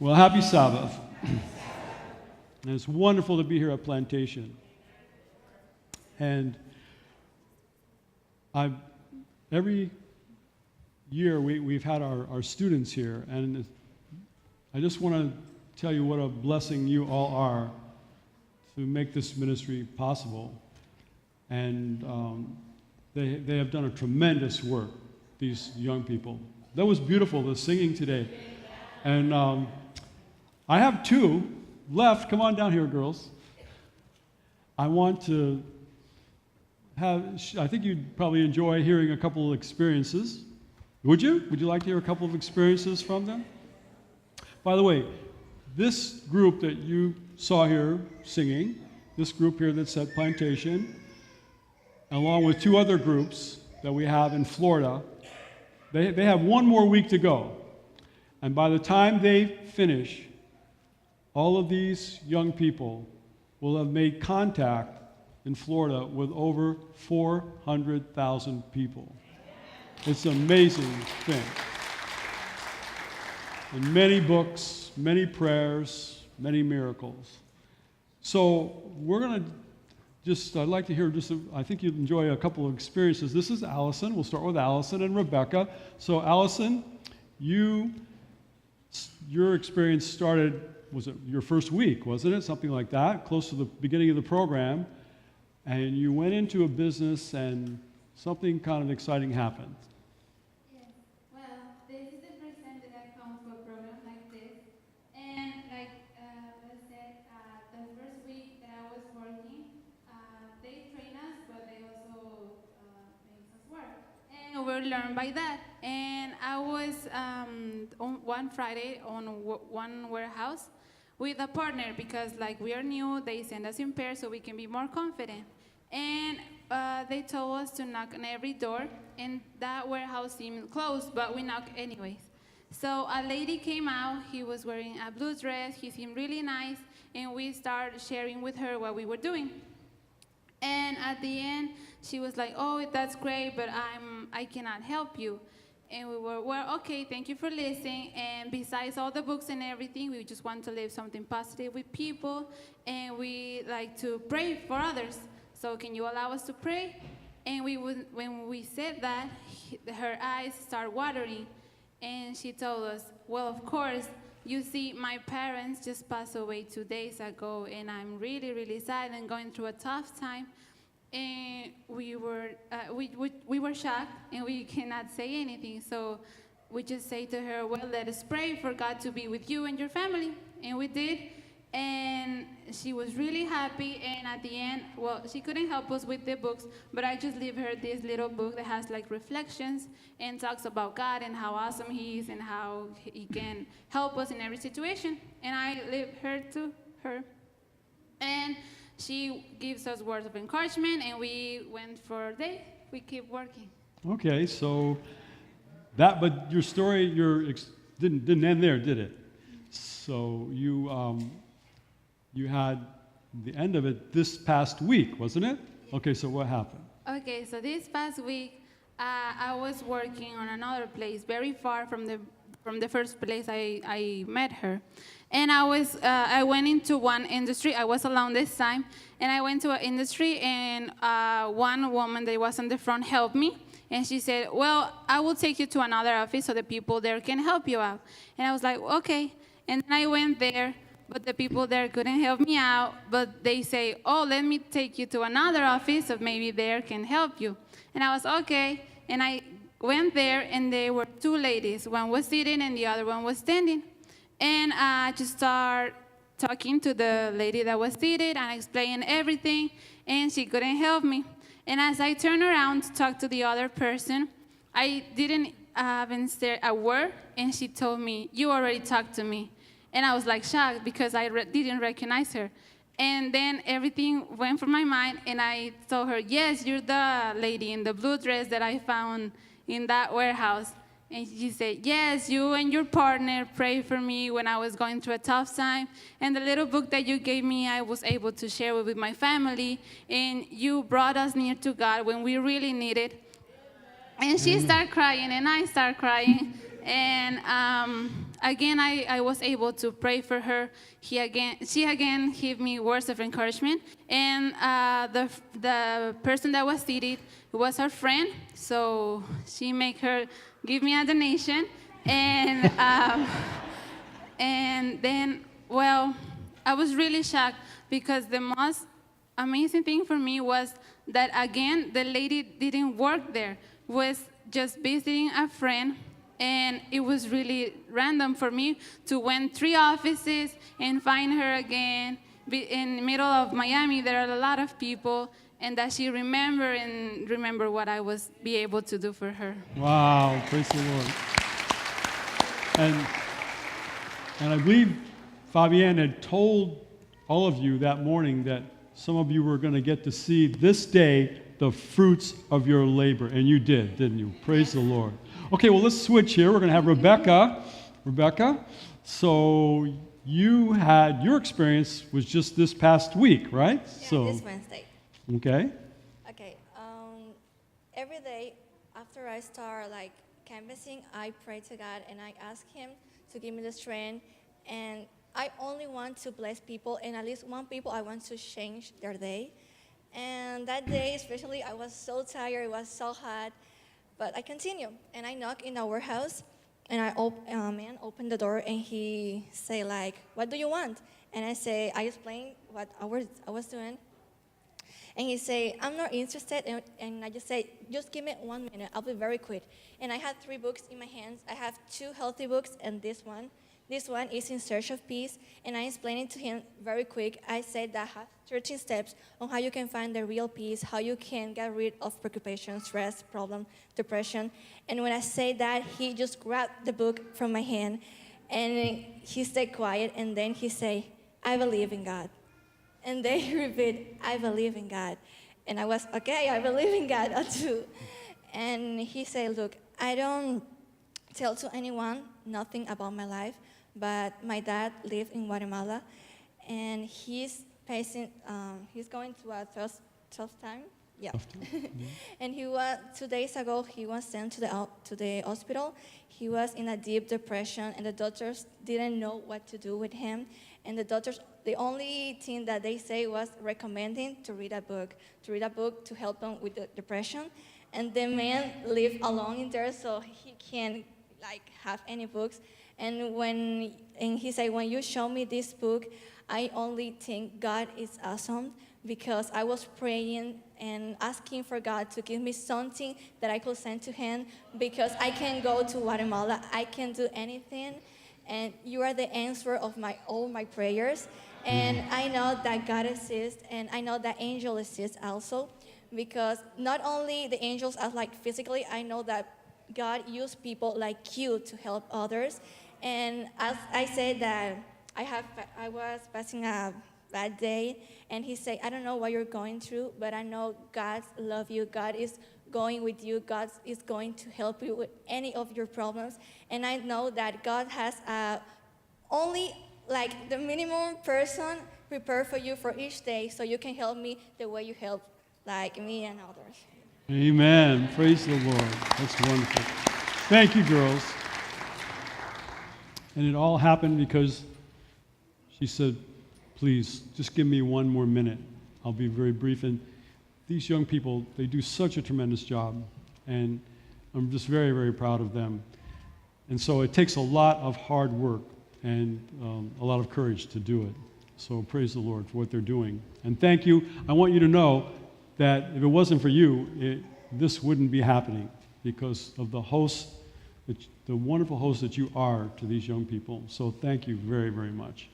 Well, happy Sabbath. And it's wonderful to be here at Plantation. And every year we've had our students here, and I just want to tell you what a blessing you all are to make this ministry possible. And they have done a tremendous work, these young people. That was beautiful, the singing today. And I have two left. Come on down here, girls. I want to I think you'd probably enjoy hearing a couple of experiences. Would you? Would you like to hear a couple of experiences from them? By the way, this group that you saw here singing, this group here that's at Plantation, along with two other groups that we have in Florida, they have one more week to go. And by the time they finish, all of these young people will have made contact in Florida with over 400,000 people. It's an amazing thing. And many books, many prayers, many miracles. So we're going to I'd like to hear I think you'd enjoy a couple of experiences. This is Allison. We'll start with Allison and Rebecca. So Allison, your experience started, was it your first week, wasn't it? Something like that, close to the beginning of the program. And you went into a business and something kind of exciting happened. Yes. Well, this is the first time that I come to a program like this. And like I said, the first week that I was working, they train us, but they also make us work. And we learned by that. And I was on one Friday on one warehouse with a partner because like we are new, they send us in pairs so we can be more confident. And they told us to knock on every door, and that warehouse seemed closed, but we knocked anyways. So a lady came out. He was wearing a blue dress. He seemed really nice, and we started sharing with her what we were doing. And at the end, she was like, "Oh, that's great, but I cannot help you." And we were, "Well, okay, thank you for listening. And besides all the books and everything, we just want to live something positive with people, and we like to pray for others. So can you allow us to pray?" And when we said that, her eyes started watering, and she told us, "Well, of course, you see, my parents just passed away 2 days ago, and I'm really, really sad and going through a tough time." And we were shocked, and we cannot say anything. So we just say to her, "Well, let us pray for God to be with you and your family." And we did. And she was really happy, and at the end, well, she couldn't help us with the books, but I just leave her this little book that has like reflections and talks about God and how awesome He is and how He can help us in every situation. And I leave her to her. And she gives us words of encouragement, and we went for a day. We keep working. Okay, so but your story didn't end there, did it? So you had the end of it this past week, wasn't it? Okay, so what happened? Okay, so this past week, I was working on another place, very far from the first place I met her. And I went into one industry. I was alone this time, and I went to an industry, and one woman that was on the front helped me. And she said, "Well, I will take you to another office so the people there can help you out." And I was like, "Okay." And then I went there, but the people there couldn't help me out. But they say, "Oh, let me take you to another office so maybe there can help you." And I was okay. And I went there, and there were two ladies. One was sitting, and the other one was standing. And I just started talking to the lady that was seated and explaining everything, and she couldn't help me. And as I turned around to talk to the other person, I didn't even say a word, and she told me, "You already talked to me." And I was like shocked because I didn't recognize her. And then everything went from my mind, and I told her, "Yes, you're the lady in the blue dress that I found in that warehouse." And she said, "Yes, you and your partner prayed for me when I was going through a tough time. And the little book that you gave me, I was able to share it with my family. And you brought us near to God when we really needed." And she started crying, and I started crying. And again, I was able to pray for her. She again gave me words of encouragement. And the person that was seated was her friend, so she made her give me a donation. And and then, well, I was really shocked because the most amazing thing for me was that, again, the lady didn't work there, was just visiting a friend, and it was really random for me to went 3 offices and find her again. In the middle of Miami, there are a lot of people, and that she remember what I was be able to do for her. Wow, praise the Lord. And I believe Fabienne had told all of you that morning that some of you were going to get to see this day the fruits of your labor. And you did, didn't you? Praise the Lord. Okay, well, let's switch here. We're going to have Rebecca. Rebecca, so your experience was just this past week, right? Yeah, this Wednesday. Okay. Okay. Every day after I start canvassing, I pray to God and I ask Him to give me the strength. And I only want to bless people, and at least one people I want to change their day. And that day, especially, I was so tired. It was so hot, but I continue. And I knock in our house, and man opened the door, and he say "What do you want?" And I explain what I was doing. And he say, "I'm not interested," and I just say, "Just give me 1 minute, I'll be very quick." And I had 3 books in my hands. I have 2 healthy books and this one. This one is In Search of Peace, and I explained it to him very quick. I said that I have 13 steps on how you can find the real peace, how you can get rid of preoccupation, stress, problem, depression. And when I say that, he just grabbed the book from my hand, and he stayed quiet, and then he say, "I believe in God." And then he repeated, "I believe in God." And I was, okay, I believe in God too. And he said, "Look, I don't tell to anyone nothing about my life, but my dad lived in Guatemala, and he's going through a tough time. Yeah. And 2 days ago, he was sent to the hospital. He was in a deep depression, and the doctors didn't know what to do with him. And the only thing that they say was recommending to read a book to help him with the depression. And the man lived alone in there, so he can't have any books. And he said, "When you show me this book, I only think God is awesome, because I was praying and asking for God to give me something that I could send to him, because I can go to Guatemala, I can do anything, and you are the answer of all my prayers. And I know that God exists, and I know that angels exist also, because not only the angels are physically, I know that God used people like you to help others." And as I said that I was passing a bad day, and he said, "I don't know what you're going through, but I know God loves you. God is going with you. God is going to help you with any of your problems. And I know that God has only the minimum person prepared for you for each day, so you can help me the way you help me and others." Amen. Praise the Lord. That's wonderful. Thank you, girls. And it all happened because she said, "Please, just give me 1 more minute. I'll be very brief." And these young people, they do such a tremendous job. And I'm just very, very proud of them. And so it takes a lot of hard work and a lot of courage to do it. So praise the Lord for what they're doing. And thank you. I want you to know that if it wasn't for you, this wouldn't be happening, because of the hosts, the wonderful hosts that you are to these young people. So thank you very, very much.